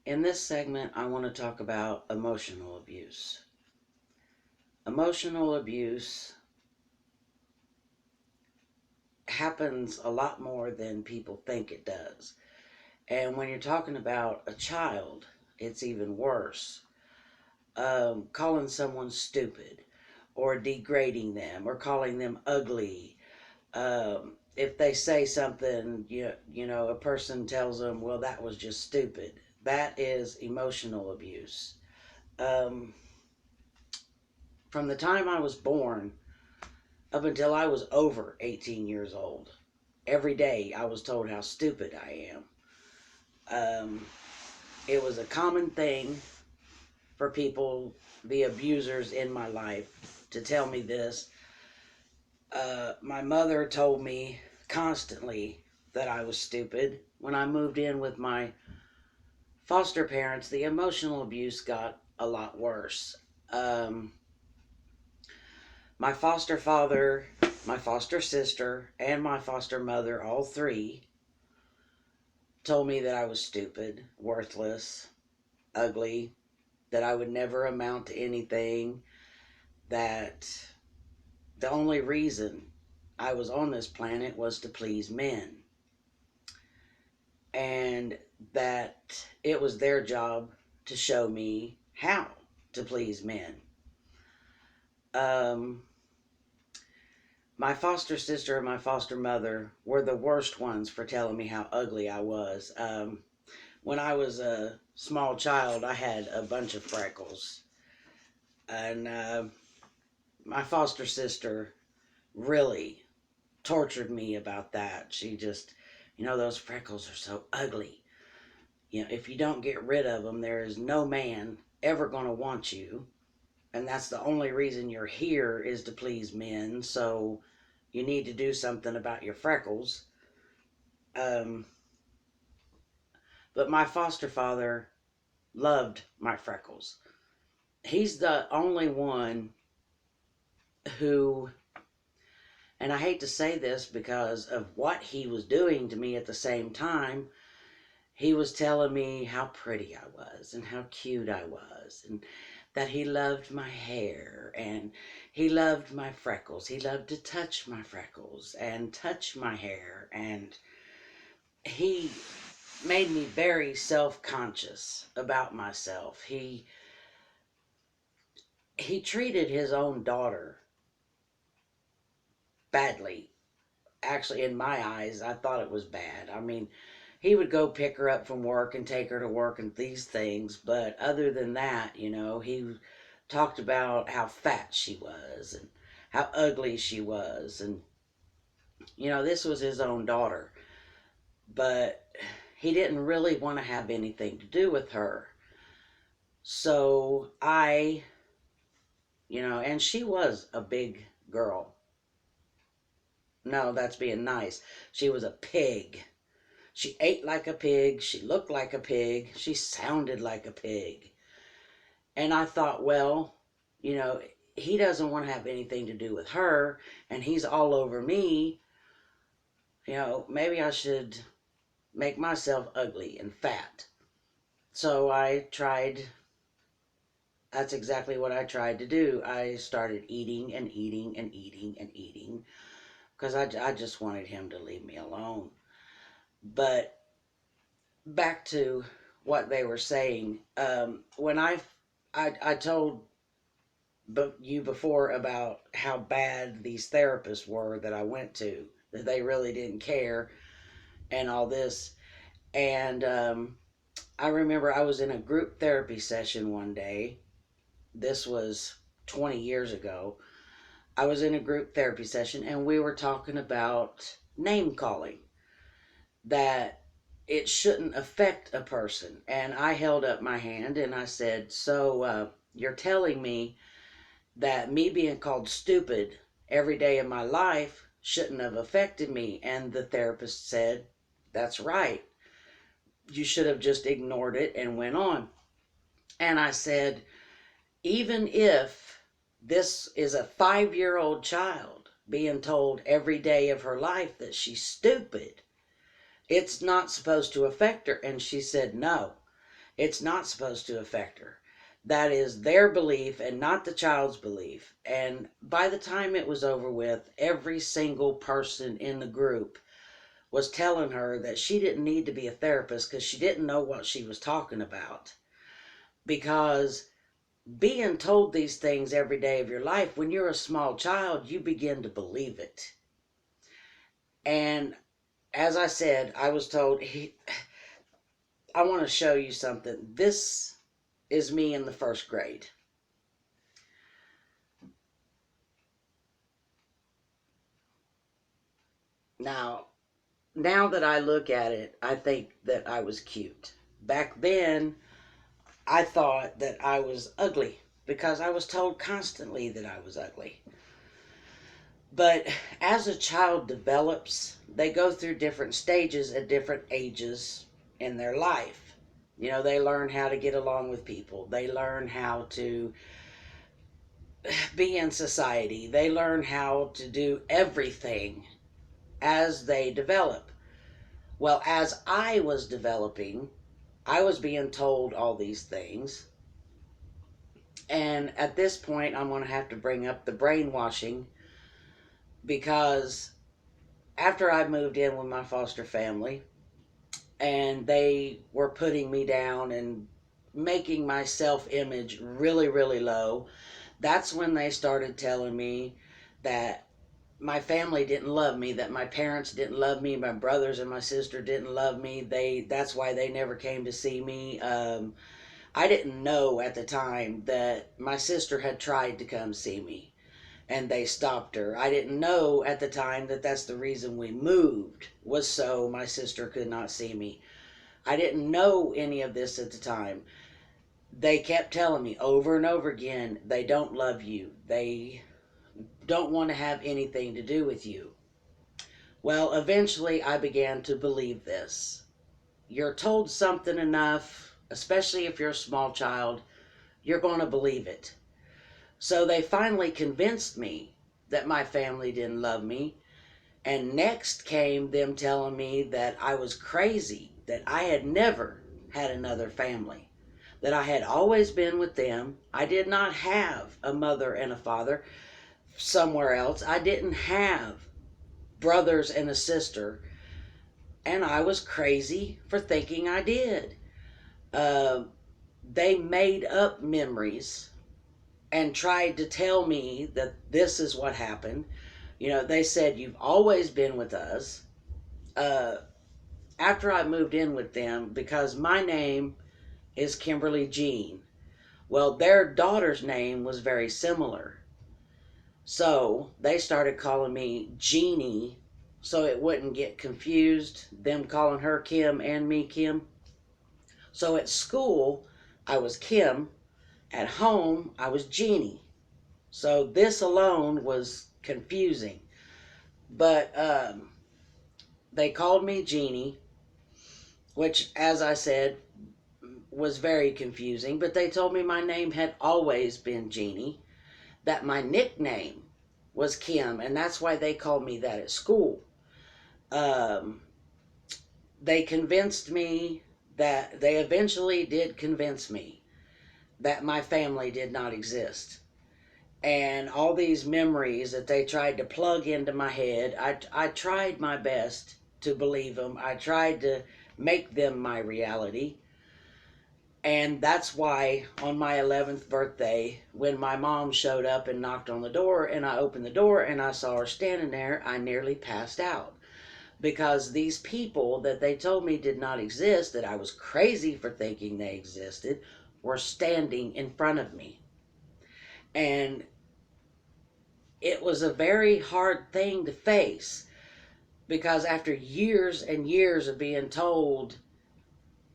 In this segment, I want to talk about emotional abuse. Emotional abuse happens a lot more than people think it does. And when you're talking about a child, it's even worse. Calling someone stupid or degrading them or calling them ugly. If they say something, a person tells them, well, that was just stupid. That is emotional abuse. Um, from the time I was born up until I was over 18 years old, every day I was told how stupid I am. It was a common thing for people, the abusers in my life, to tell me this. My mother told me constantly that I was stupid. When I moved in with my foster parents, the emotional abuse got a lot worse. My foster father, my foster sister, and my foster mother, all three, told me that I was stupid, worthless, ugly, that I would never amount to anything, that the only reason I was on this planet was to please men, and that it was their job to show me how to please men. Um, my foster sister and my foster mother were the worst ones for telling me how ugly I was. When I was a small child, I had a bunch of freckles. And my foster sister really tortured me about that. She just, those freckles are so ugly. If you don't get rid of them, there is no man ever going to want you. And that's the only reason you're here, is to please men. So you need to do something about your freckles. Um, but my foster father loved my freckles. He's the only one who, and I hate to say this because of what he was doing to me at the same time, he was telling me how pretty I was and how cute I was, and that he loved my hair and he loved my freckles. He loved to touch my freckles and touch my hair, and he made me very self-conscious about myself. He treated his own daughter badly. Actually, in my eyes, I thought it was bad. I mean, he would go pick her up from work and take her to work and these things, but other than that, he talked about how fat she was and how ugly she was, and this was his own daughter, but he didn't really want to have anything to do with her. So and she was a big girl. No, that's being nice. She was a pig. She ate like a pig. She looked like a pig. She sounded like a pig. And I thought, well, you know, he doesn't want to have anything to do with her, and he's all over me. Maybe I should make myself ugly and fat. So that's exactly what I tried to do. I started eating and eating and eating and eating because I just wanted him to leave me alone. But back to what they were saying, when I told you before about how bad these therapists were that I went to, that they really didn't care and all this. And I remember I was in a group therapy session one day. This was 20 years ago. I was in a group therapy session and we were talking about name calling, that it shouldn't affect a person. And I held up my hand and I said, so you're telling me that me being called stupid every day of my life shouldn't have affected me? And the therapist said, that's right. You should have just ignored it and went on. And I said, even if this is a 5-year-old child being told every day of her life that she's stupid, it's not supposed to affect her. And she said, no. It's not supposed to affect her. That is their belief and not the child's belief. And by the time it was over with, every single person in the group was telling her that she didn't need to be a therapist because she didn't know what she was talking about. Because being told these things every day of your life, when you're a small child, you begin to believe it. And as I said, I was told, I want to show you something. This is me in the first grade. Now that I look at it, I think that I was cute. Back then, I thought that I was ugly because I was told constantly that I was ugly. But as a child develops, they go through different stages at different ages in their life. You know, they learn how to get along with people. They learn how to be in society. They learn how to do everything as they develop. Well, as I was developing, I was being told all these things. And at this point, I'm going to have to bring up the brainwashing because after I moved in with my foster family and they were putting me down and making my self image really, really low, that's when they started telling me that my family didn't love me, that my parents didn't love me, my brothers and my sister didn't love me. That's why they never came to see me. I didn't know at the time that my sister had tried to come see me and they stopped her. I didn't know at the time that that's the reason we moved, was so my sister could not see me. I didn't know any of this at the time. They kept telling me over and over again, they don't love you. They don't want to have anything to do with you. Well, eventually I began to believe this. You're told something enough, especially if you're a small child, you're going to believe it. So they finally convinced me that my family didn't love me. And next came them telling me that I was crazy, that I had never had another family, that I had always been with them. I did not have a mother and a father somewhere else. I didn't have brothers and a sister. And I was crazy for thinking I did. Uh, they made up memories and tried to tell me that this is what happened. You know, they said, you've always been with us. Uh, After I moved in with them, because my name is Kimberly Jean, well, their daughter's name was very similar. So they started calling me Jeannie so it wouldn't get confused, them calling her Kim and me Kim. So at school, I was Kim. At home, I was Jeannie. So this alone was confusing. But they called me Jeannie, which, as I said, was very confusing. But they told me my name had always been Jeannie, that my nickname was Kim, and that's why they called me that at school. Um, they convinced me that, they eventually did convince me that my family did not exist. And all these memories that they tried to plug into my head, I tried my best to believe them. I tried to make them my reality. And that's why on my 11th birthday, when my mom showed up and knocked on the door, and I opened the door and I saw her standing there, I nearly passed out. Because these people that they told me did not exist, that I was crazy for thinking they existed, were standing in front of me. And it was a very hard thing to face, because after years and years of being told,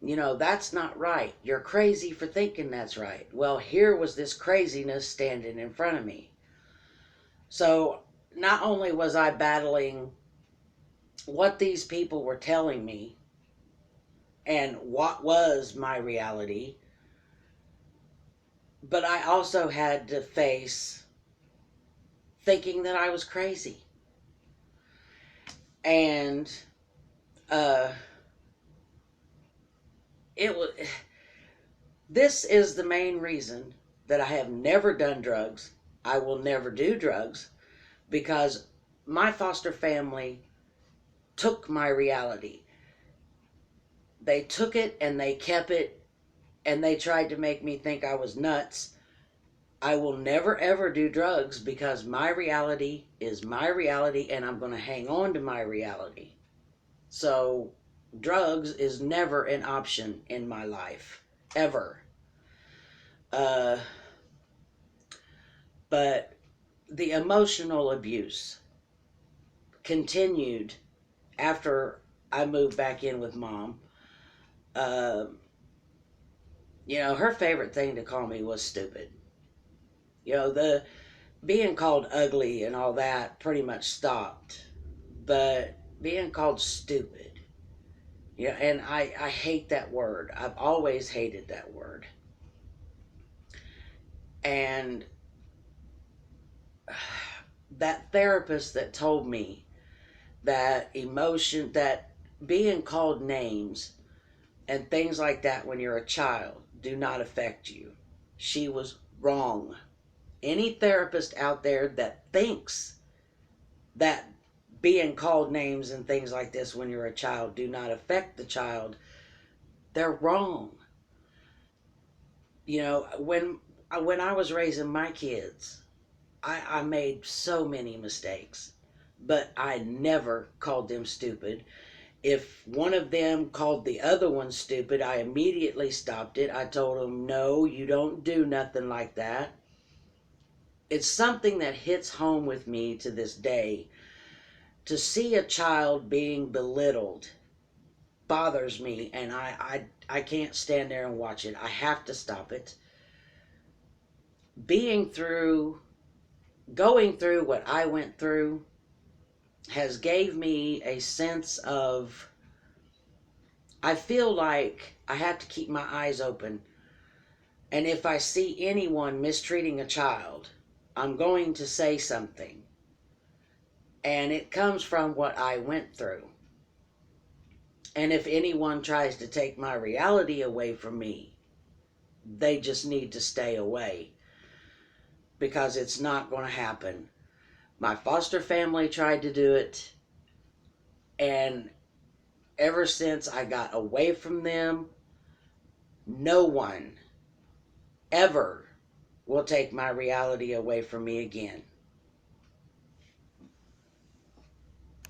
you know, that's not right, you're crazy for thinking that's right. Well, here was this craziness standing in front of me. So not only was I battling what these people were telling me and what was my reality, but I also had to face thinking that I was crazy. And it was, This is the main reason that I have never done drugs. I will never do drugs because my foster family took my reality. They took it and they kept it, and they tried to make me think I was nuts. I will never ever do drugs because my reality is my reality and I'm going to hang on to my reality. So, drugs is never an option in my life, ever. Uh, but the emotional abuse continued after I moved back in with mom. Uh, her favorite thing to call me was stupid. The being called ugly and all that pretty much stopped, but being called stupid, and I hate that word. I've always hated that word. And that therapist that told me that being called names and things like that when you're a child do not affect you, she was wrong. Any therapist out there that thinks that being called names and things like this when you're a child do not affect the child, they're wrong. When I was raising my kids, I made so many mistakes, but I never called them stupid. If one of them called the other one stupid, I immediately stopped it. I told them, no, you don't do nothing like that. It's something that hits home with me to this day. To see a child being belittled bothers me, and I can't stand there and watch it. I have to stop it. Going through what I went through has gave me a sense of, I feel like I have to keep my eyes open. And if I see anyone mistreating a child, I'm going to say something. And it comes from what I went through. And if anyone tries to take my reality away from me, they just need to stay away. Because it's not going to happen. My foster family tried to do it. And ever since I got away from them, no one ever will take my reality away from me again.